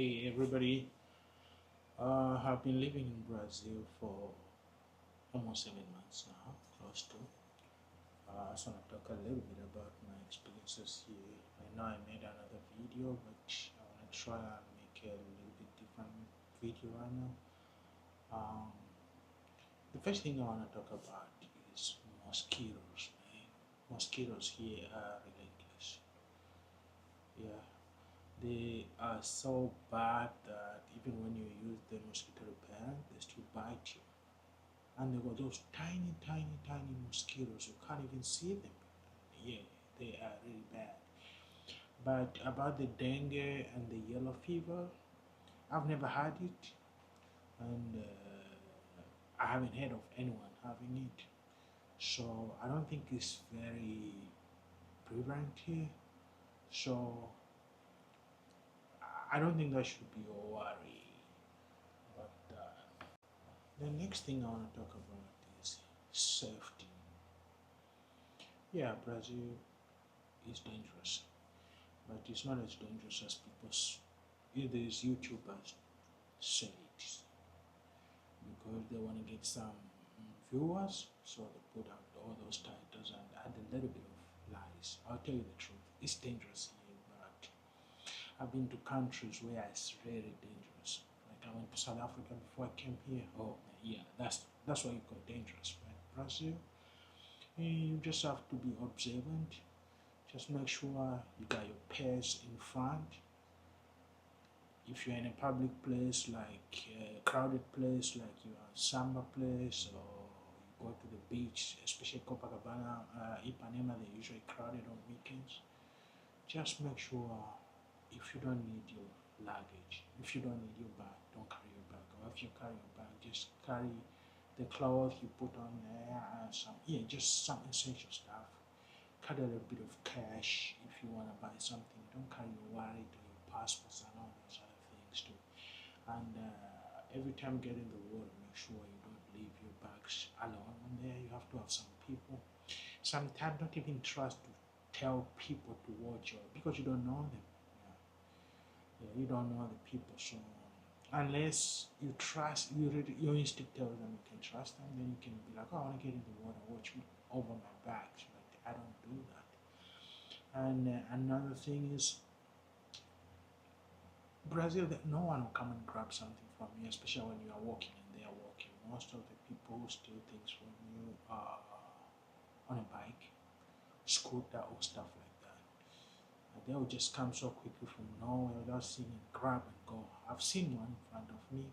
Hey everybody, I've been living in Brazil for almost 7 months now, close to. I just want to talk a little bit about my experiences here. I know I made another video, but I want to try and make a little bit different video right now. Um, the first thing I want to talk about is mosquitoes, man. Mosquitoes here are relentless. Yeah, they are so bad that even when you use the mosquito repellent, they still bite you. And they got those tiny, tiny, tiny mosquitoes. You can't even see them. Yeah, they are really bad. But about the dengue and the yellow fever, I've never had it, and I haven't heard of anyone having it. So I don't think it's very prevalent here. So I don't think that should be a worry. But the next thing I want to talk about is safety. Yeah, Brazil is dangerous, but it's not as dangerous as these YouTubers say it is, because they want to get some viewers, so they put out all those titles and add a little bit of lies. I'll tell you the truth, it's dangerous here, but I've been to countries where it's really dangerous. Like I went to South Africa before I came here. Oh man, yeah, that's why you call dangerous. But Brazil, you just have to be observant. Just make sure you got your pairs in front. If you're in a public place, like a crowded place, like you're a samba place, or you go to the beach, especially Copacabana, Ipanema, they're usually crowded on weekends. Just make sure if you don't need your luggage, if you don't need your bag, don't carry your bag. Or if you carry your bag, just carry the clothes you put on there, just some essential stuff. Carry a little bit of cash if you want to buy something. Don't carry your wallet or your passports and all those other things too. And every time you get in the water, make sure you don't leave your bags alone on there. You have to have some people. Sometimes don't even trust to tell people to watch you because you don't know them. Yeah, you don't know the people. So unless you trust, your instinct tells them you can trust them, then you can be like, oh, I want to get in the water, watch me over my back. But I don't do that. And another thing is Brazil, that no one will come and grab something from you, especially when you are walking and they are walking. Most of the people who steal things from you are on a bike, scooter, or stuff like that. And they will just come so quickly from nowhere without seeing and grab and go. I've seen one in front of me.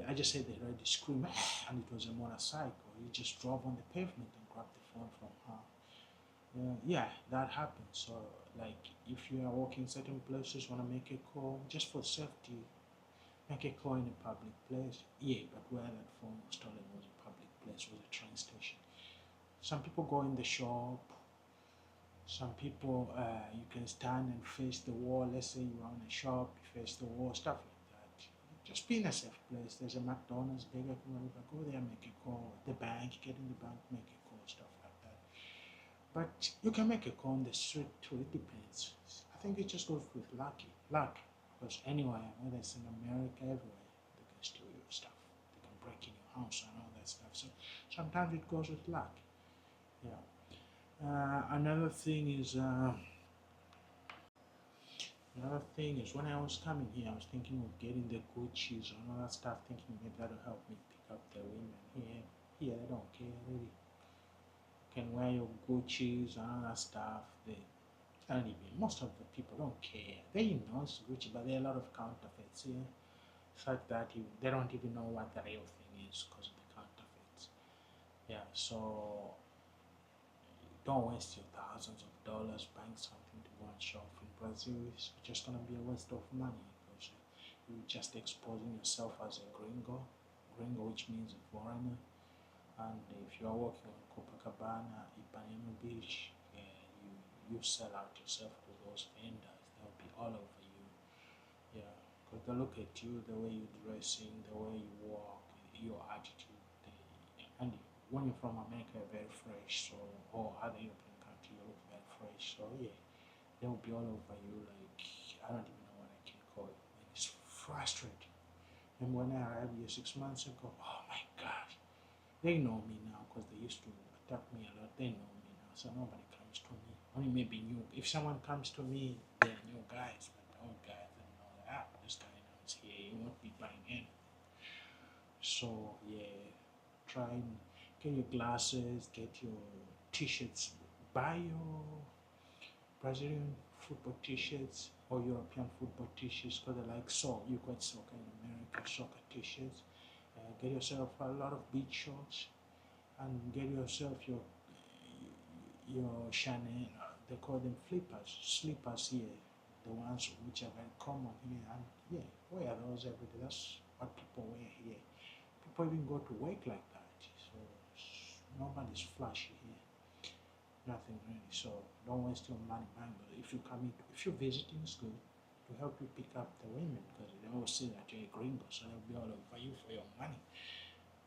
I just said they heard the scream, and it was a motorcycle. He just drove on the pavement and grabbed the phone from her. Yeah, that happens. So, like, if you are walking certain places, want to make a call just for safety, make a call in a public place. Yeah, but where that phone was stolen was a public place, was a train station. Some people go in the shop. Some people, you can stand and face the wall. Let's say you're on a shop, you face the wall, stuff like that. Just be in a safe place. There's a McDonald's, Burger King, whatever. Go there, make a call. The bank, get in the bank, make a call, stuff like that. But you can make a call on the street too, it depends. I think it just goes with luck. Because anywhere, whether it's in America, everywhere, they can steal your stuff. They can break in your house and all that stuff. So sometimes it goes with luck. Yeah. Another thing is when I was coming here, I was thinking of getting the Gucci's and all that stuff, thinking maybe that'll help me pick up the women here. Here, they don't care really. You can wear your Gucci's and all that stuff. Most of the people don't care. They know it's Gucci, but there are a lot of counterfeits here. Fact that they don't even know what the real thing is because of the counterfeits. Yeah, so don't waste your thousands of dollars buying something to go and shop in Brazil. It's just gonna be a waste of money because you're just exposing yourself as a gringo, which means a foreigner. And if you are walking on Copacabana, Ipanema Beach, you sell out yourself to those vendors. They'll be all over you. Yeah, because they look at you, the way you're dressing, the way you walk, your attitude. And when you're from America, you're very fresh, so or other European country, you look very fresh. So yeah, they'll be all over you. Like I don't even know what I can call it. frustrating. And when I arrived here 6 months ago, oh my gosh, they know me now because they used to attack me a lot. They know me now, so nobody comes to me. Only maybe new. If someone comes to me, they're new guys, but the old guys, they know that this guy now is here. He won't be buying in. So yeah, try and get your glasses, get your t-shirts, buy your Brazilian football t-shirts or European football t-shirts because they like soccer. You got soccer in America, soccer t-shirts. Get yourself a lot of beach shorts and get yourself your Chanel. They call them flippers, slippers here, the ones which are very common here. And yeah, wear those every day. That's what people wear here. People even go to work like that. So nobody's flashy here. Nothing really. So don't waste your money buying. But if you come in, if you're visiting, it's good to help you pick up the women because they always say that you're a gringo, so they'll be all over you for your money.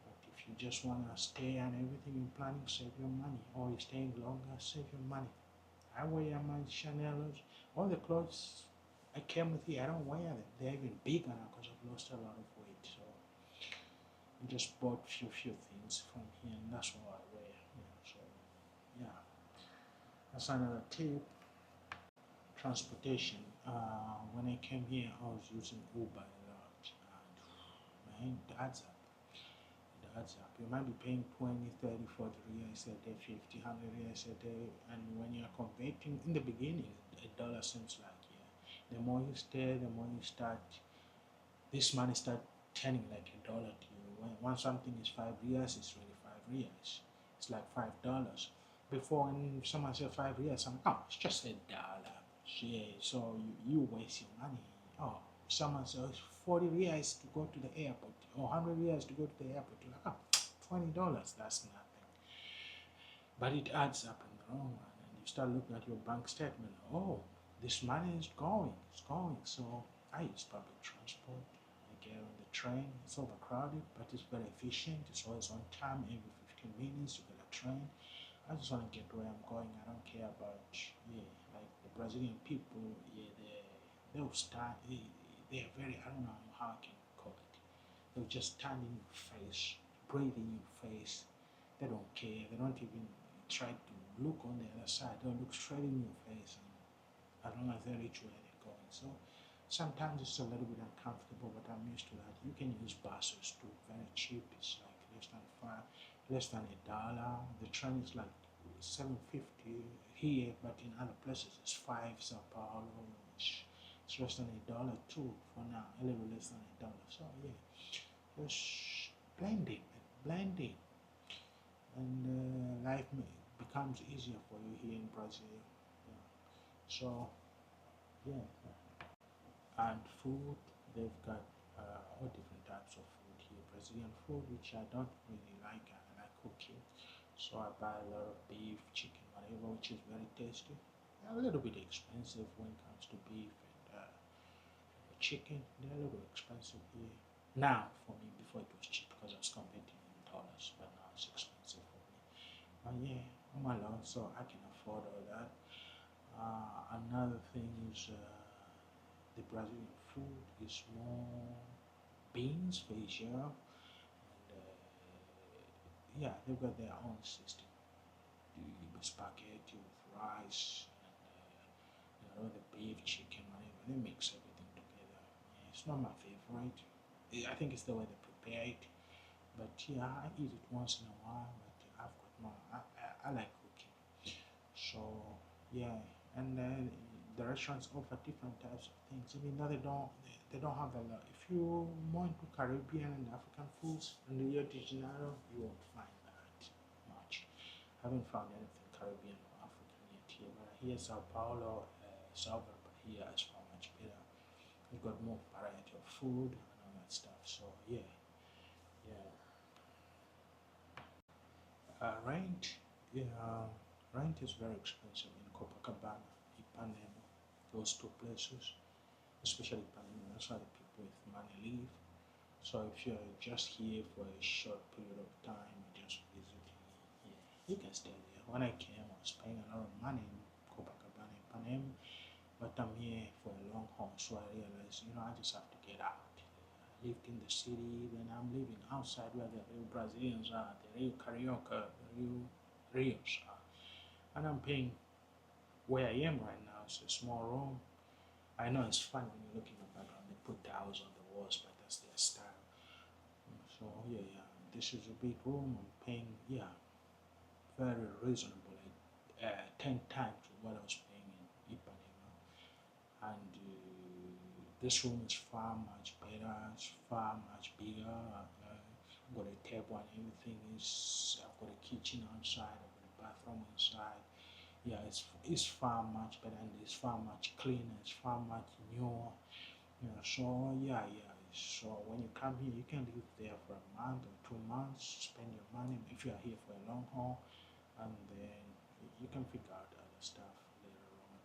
But if you just wanna stay and everything you're planning, save your money. Or you're staying longer, save your money. I wear my Chanel's. All the clothes I came with here, I don't wear them. They're even bigger now because I've lost a lot of weight. So I just bought few things from here, and that's all I wear. Yeah, so yeah, that's another tip. Transportation. When I came here, I was using Uber a lot, and man, it adds up. It adds up. You might be paying 20, 30, 40 reais a day, 50, 100 reais a day, and when you're converting in the beginning, a dollar seems like yeah. The more you stay, the more you start. This money start turning like a dollar to you. When something is 5 reais, it's really 5 reais. It's like $5. Before, when someone said 5 reais, I'm like, oh, it's just a dollar. Yeah, so you waste your money. Oh, someone says 40 reais to go to the airport or 100 reais to go to the airport. You're like, oh, $20, that's nothing. But it adds up in the long run, and you start looking at your bank statement. Oh, this money is going, it's going. So I use public transport. I get on the train. It's overcrowded, but it's very efficient. It's always on time. Every 15 minutes, you get a train. I just want to get where I'm going. I don't care about like the Brazilian people. Yeah, they'll stand. They're very. I don't know how I can call it. They'll just stand in your face, breathe in your face. They don't care. They don't even try to look on the other side. They'll look straight in your face, and as long as they reach where they're going. So sometimes it's a little bit uncomfortable, but I'm used to that. You can use buses too, very cheap. It's like less than a dollar. The train is like 7.50 here, but in other places it's 5. Sao Paulo, it's less than a dollar too for now. A little less than a dollar. So yeah, just blending, and life becomes easier for you here in Brazil. Yeah. So yeah, and food, they've got all different types of food here. Brazilian food, which I don't really like. I like cooking, so I buy a lot of beef, chicken, whatever, which is very tasty. A little bit expensive when it comes to beef and chicken. They're a little expensive here now for me. Before it was cheap because I was converting in dollars, but now it's expensive for me. But yeah, I'm alone, so I can afford all that. Another thing is the Brazilian food is more beans, feijão, and yeah, they've got their own system. The spaghetti with rice and the beef, chicken, whatever. They mix everything together. Yeah, it's not my favorite. I think it's the way they prepare it. But yeah, I eat it once in a while. But I've got more. I like cooking. So yeah, and the restaurants offer different types of things. Even though they don't have a lot. If you're more into Caribbean and African foods in Rio de Janeiro, you won't find that much. I haven't found anything Caribbean or African yet here, but here Sao Paulo, Salvador here is far much better. We've got more variety of food and all that stuff. So yeah, yeah. Rent, yeah, rent is very expensive in Copacabana, Ipanema, those two places, especially Ipanema. That's why the people with money leave. So if you're just here for a short period of time, just visiting, yeah, you can stay there. When I came, I was paying a lot of money in Copacabana, Ipanema, but I'm here for a long haul, so I realized, I just have to get out. lived in the city, then I'm living outside where the real Brazilians are, the real Carioca, the real Rios are. And I'm paying where I am right now. It's a small room. I know it's fun when you look in the background, they put tiles on the walls, but that's their style. So yeah, yeah, this is a big room. I'm paying, yeah, very reasonable, like 10 times what I was paying in Ipanema. And this room is far much better, it's far much bigger. I've got a table and everything is, I've got a kitchen outside, I've got a bathroom inside. Yeah, it's far much better and it's far much cleaner, it's far much newer. Yeah, so yeah, yeah. So when you come here, you can live there for a month or 2 months, spend your money if you are here for a long haul, and then you can figure out other stuff later on.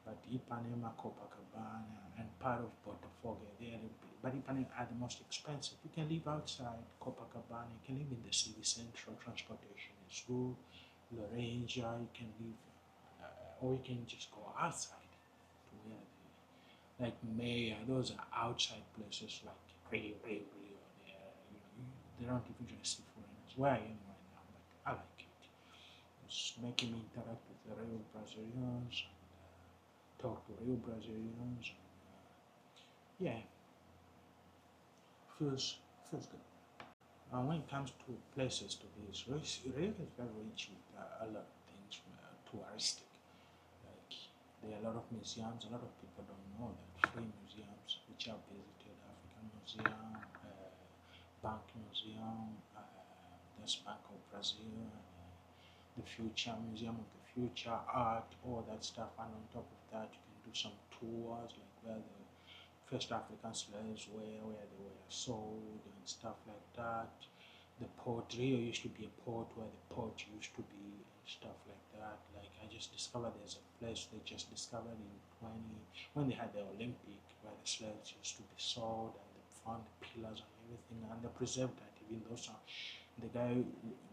But Ipanema, Copacabana, and part of Botafogo, they are but Ipanema are the most expensive. You can live outside Copacabana, you can live in the city center, transportation is good. Lorenja, you can live, or you can just go outside to where like Maya, those are outside places like Rio. They don't even receive foreigners. Where I am right now, but I like it. It's making me interact with the real Brazilians and talk to real Brazilians. And, yeah, feels good. When it comes to places to visit, Rio is very rich with a lot of things touristic. Like there are a lot of museums. A lot of people don't know that free museums, which I've visited, African Museum, Bank Museum, there's Bank of Brazil, the Future Museum of the Future, art, all that stuff. And on top of that, you can do some tours like where the first African slaves were, where they were sold and stuff like that. The port, Rio used to be a port where the port used to be and stuff like that. Like I just discovered there's a place they just discovered in 20, when they had the Olympic, where the slaves used to be sold and they found the pillars and everything and they preserved that even though some, the guy,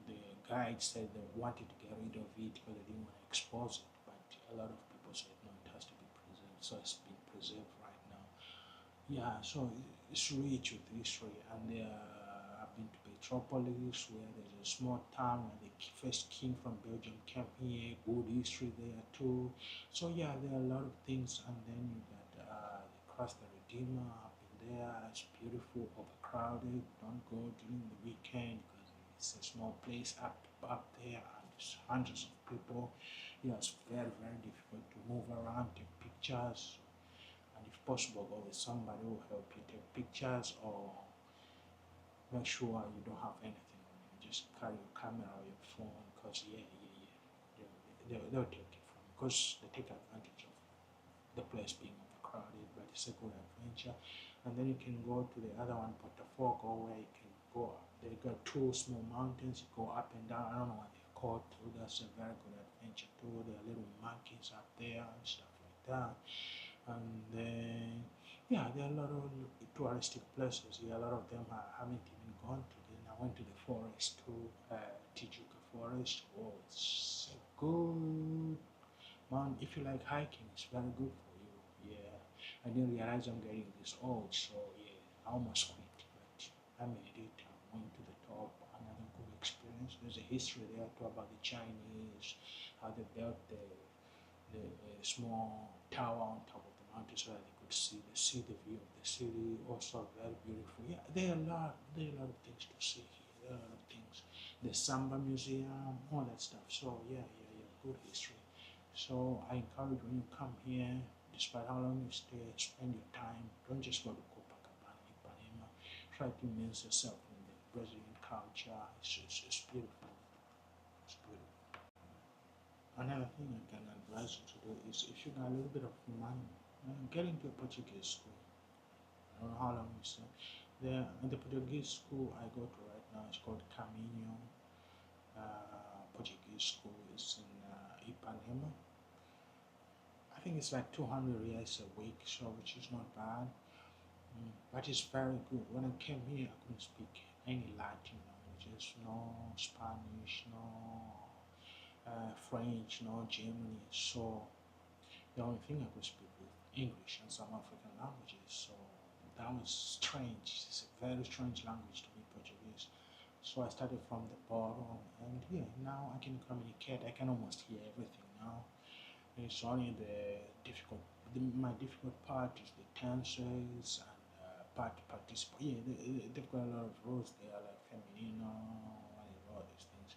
the guide said they wanted to get rid of it because they didn't want to expose it, but a lot of people said no, it has to be preserved, so it's been preserved right now. Yeah, so it's rich with history, and I've been to Petropolis, where there's a small town where the first king from Belgium came here. Good history there too. So yeah, there are a lot of things, and then you got the Cross the Redeemer up in there. It's beautiful, overcrowded. Don't go during the weekend because it's a small place up there, and there's hundreds of people. Yeah, it's very difficult to move around, take pictures, and if possible go with somebody who will help you take pictures, or make sure you don't have anything on you, just carry your camera or your phone, because they'll take it from you because they take advantage of the place being overcrowded, but it's a good adventure. And then you can go to the other one, Botafogo, where you can go, they got two small mountains, you go up and down, I don't know what they're called too. That's a very good adventure too. There are little monkeys up there and stuff like that. And then yeah, there are a lot of touristic places. Yeah, a lot of them I haven't even gone to. Then I went to the forest too, Tijuca Forest. Oh, it's a good man. If you like hiking, it's very good for you. Yeah, I didn't realize I'm getting this old, so yeah, I almost quit, but I made it. I went to the top. Another good experience. There's a history there too about the Chinese, how they built the small tower on top of the mountain so that they could see the view of the city. Also very beautiful. Yeah, there are a lot of things to see here. There are a lot of things. The Samba Museum, all that stuff. So yeah, good history. So I encourage when you come here, despite how long you stay, spend your time. Don't just go to Copacabana, Ipanema. Try to immerse yourself in the Brazilian culture. It's beautiful. It's beautiful. Another thing I can advise you to do is if you got a little bit of money, get into a Portuguese school. I don't know how long you stay. The Portuguese school I go to right now is called Caminho Portuguese School. It's in Ipanema. I think it's like 200 reais a week, so which is not bad. But it's very good. When I came here, I couldn't speak any Latin languages, no Spanish, no French, no Germany. So the only thing I could speak with English and some African languages. So that that was strange. It's a very strange language to me, Portuguese. So I started from the bottom, and yeah, now I can communicate. I can almost hear everything now. It's only my difficult part is the tenses and participle. Yeah, they've got a lot of rules there, like feminino and all these things.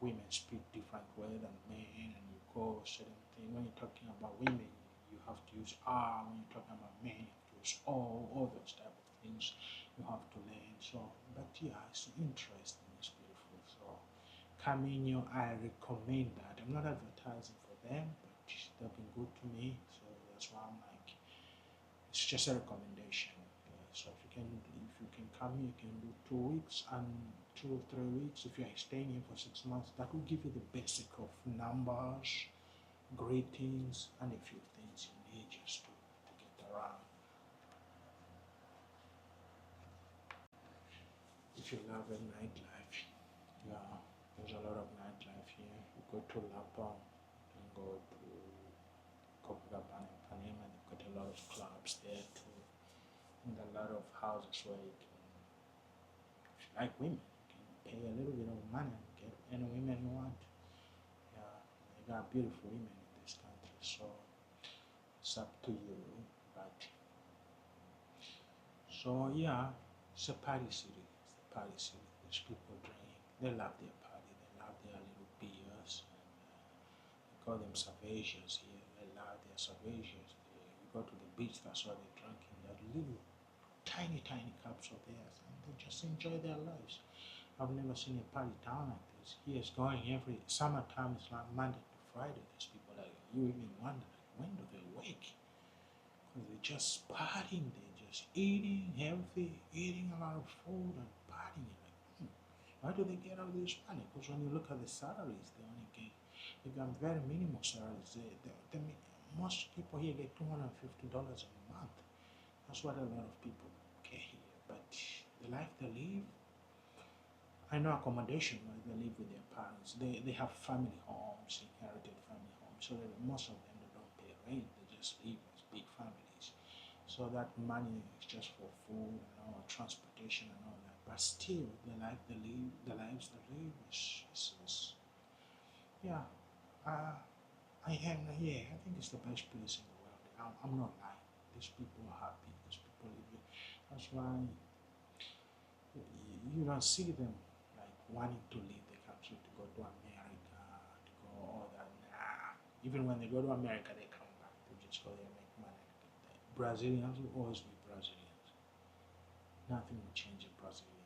Women speak different way than men, and you go certain thing. When you're talking about women, you have to use R. When you're talking about men, you have to use O. All those type of things you have to learn. So, but yeah, it's interesting. It's beautiful. So, Camino, I recommend that. I'm not advertising for them, but they've been good to me. So that's why I'm like, it's just a recommendation. So if you can come here, you can do 2 weeks and 2 or 3 weeks. If you're staying here for 6 months, that will give you the basic of numbers, greetings, and a few things you need just to get around. If you love a nightlife, yeah, there's a lot of nightlife here. You go to Lapa, you can go to Copacabana, Panama. They've got a lot of clubs there too, and a lot of houses where you can, if you like women, you can pay a little bit of money and get any women you want. Yeah, they got beautiful women in this country, so it's up to you. But so yeah, it's a party city. It's a party city. There's people drink. They love their party. They love their little beers. And, they call them cervezas here. They love their cervezas. You go to the beach, that's why they're drinking that little tiny cups of theirs, and they just enjoy their lives. I've never seen a party town like this. He is going every summertime. It's like Monday to Friday. There's people like you even wonder like when do they wake? Because they're just partying. They're just eating healthy, eating a lot of food and partying. Like, why do they get all this money? Because when you look at the salaries, they got very minimal salaries. Most people here get $250 a month. That's what a lot of people get here. But the life they live, I know accommodation where they live with their parents. They have family homes, inherited family homes. So that most of them they don't pay rent. They just live as big families. So that money is just for food and all, transportation and all that. But still, the lives they live is yeah. Uh, I am here. I think it's the best place in the world. I'm not lying. These people are happy. These people live it. That's why you don't see them like wanting to leave the country to go to America, to go all that. Nah. Even when they go to America, they come back. They just go there and make money. Brazilians will always be Brazilians. Nothing will change in Brazilian.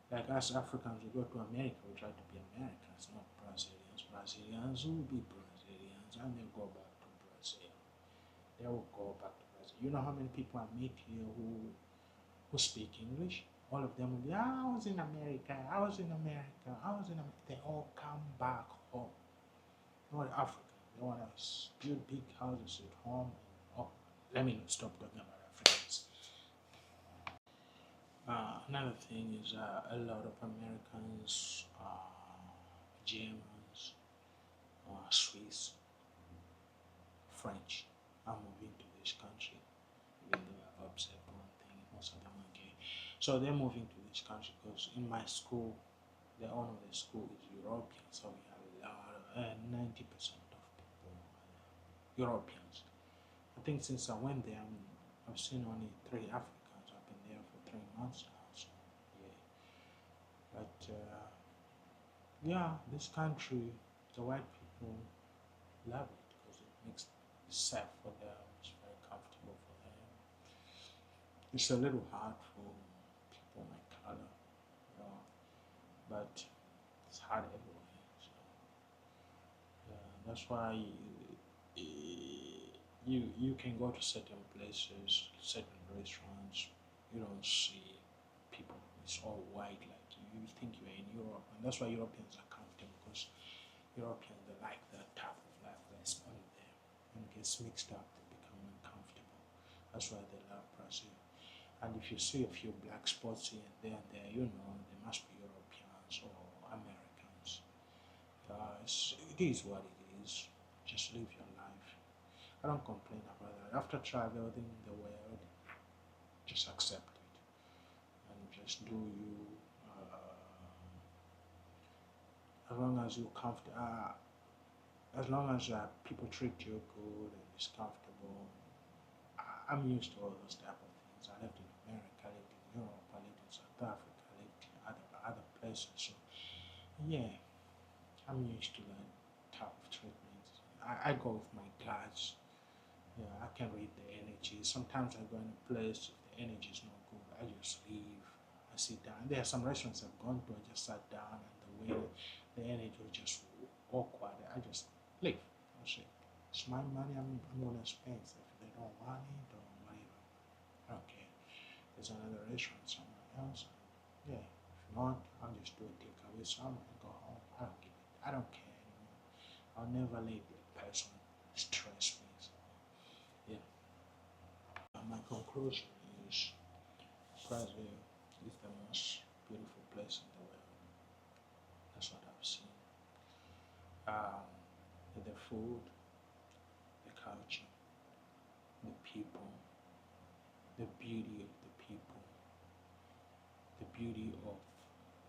Like us Africans, we go to America, we try to be Americans, not Brazilians. Brazilians will be Brazilians and they'll go back to Brazil. They will go back to Brazil. You know how many people I meet here who speak English? All of them will be, I was in America, I was in America, I was in America. They all come back home. Not Africa. They want to build big houses at home. And, oh, let me stop talking about Africans. Another thing is a lot of Americans, Germans, Swiss, French are moving to this country. Even though I've observed one thing, most of them are gay. So they're moving to this country because in my school, the owner of the school is European. So we have a lot of 90% of people Europeans. I think since I went there, I've seen only 3 Africans. I've been there for 3 months now. So yeah, but yeah, this country, the white people love it because it makes it safe for them. It's very comfortable for them. It's a little hard for people my color, you know, but it's hard everywhere. So that's why you can go to certain places, certain restaurants. You don't see people. It's all white like you think you're in Europe, and that's why Europeans are comfortable because Europeans they like that type of life that's on them. When it gets mixed up, they become uncomfortable. That's why they love Brazil. And if you see a few black spots here and there, you know they must be Europeans or Americans. It is what it is. Just live your life. I don't complain about that. After traveling the world, Just accept it and just do you. As long as you're comfortable, as long as people treat you good and it's comfortable. I'm used to all those type of things. I lived in America, I lived in Europe, I lived in South Africa, I lived in other places. So yeah, I'm used to that type of treatment. I go with my guards. Yeah, I can read the energy. Sometimes I go in a place, if the energy is not good, I just leave. I sit down. There are some restaurants I've gone to, I just sat down and the way the energy was just awkward. I just leave. I say, it's my money, I'm gonna spend. If they don't want it or whatever, I don't care. There's another restaurant somewhere else. Yeah, if not, I'll just do a takeaway somewhere and go home. I don't care anymore. I'll never let that person stress me. So, yeah. My conclusion is Brazil is the most beautiful place in the world. That's what I've seen. Um, the food, the culture, the people, the beauty of the people, the beauty of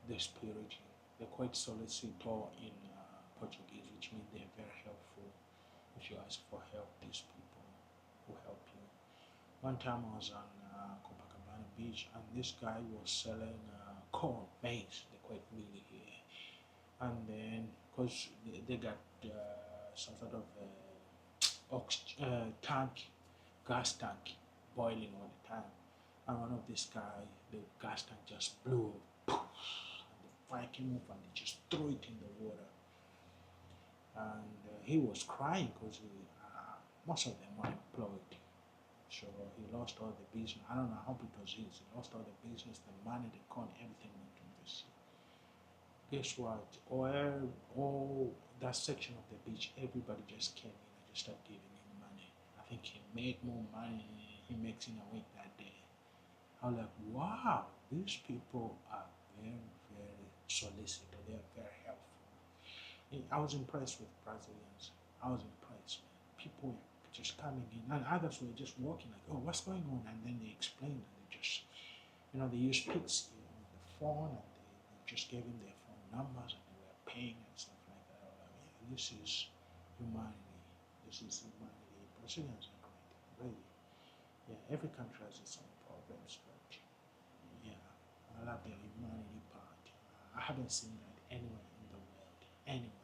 the spirit. They're quite solicitor in Portuguese, which means they're very helpful. If you ask for help, these people will help you. One time I was on Copacabana Beach and this guy was selling corn, maize, they're quite mealy here. And then, because they got some sort of tank, gas tank, boiling all the time. And one of this guy, the gas tank just blew up. And the fire came up and they just threw it in the water. And he was crying because most of them were employed. So he lost all the business. I don't know how it was his. He lost all the business, the money, the coin, everything went to the sea. Guess what? All that section of the beach, everybody just came in and just started giving him money. I think he made more money he makes in a week that day. I was like, wow, these people are very, very solicited. They are very helpful. I was impressed with Brazilians. I was impressed. People were just coming in, and others were just walking like, "Oh, what's going on?" And then they explained, and they just, they use Pix on the phone, and they just gave him their phone numbers, and they were paying and stuff like that. I was like, yeah, this is humanity. This is humanity. Brazilians are great, really. Yeah, every country has its own problems, but yeah, I love the humanity part. I haven't seen that anywhere in the world. Anywhere.